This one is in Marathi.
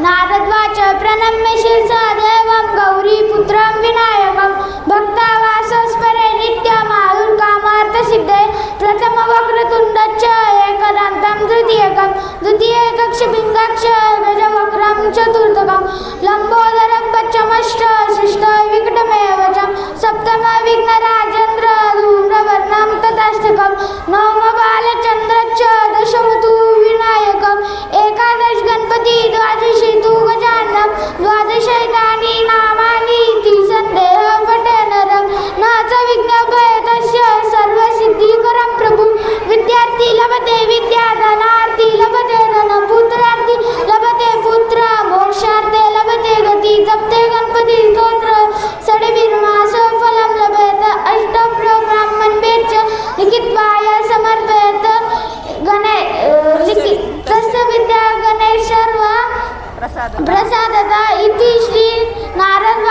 नारद्वाच प्रणम्य शिरसा देवं गौरीपुत्रं विनायकं भक्तावासस्मरे नित्यमायुर्कामार्थसिद्धये प्रथम वक्रतुण्डश्च एकदन्तं द्वितीयकक्षपिङ्गक्ष गजवक्रं चतुर्थकं लम्बोदरं पञ्चमश्च षष्ठविकटमेव च सप्तम विघ्नराजेन्द्र धूम्रवर्णं तथाष्टकं नवम बालचन्द्रश्च दशमतु विनायकम् एकादश गणपति द्वादशी तु गजाननं द्वादशैतानि नामानि इति सन्देह पठे नरं न च विघ्नभयतस्य सर्वसिद्धिकरं प्रभु विद्यार्थी लभते विद्या धनार्थी लभते धनं पुत्रार्थी लभते पुत्र मोक्षार्थे लभते गति जपते गणपति स्तोत्र षड्भिर्मास फलं लभेत अष्टब्रह्मण वेद लिखित्वाय समर्पयेत तस्य विद्या गणेश सर्व प्रसादता इति श्री नारद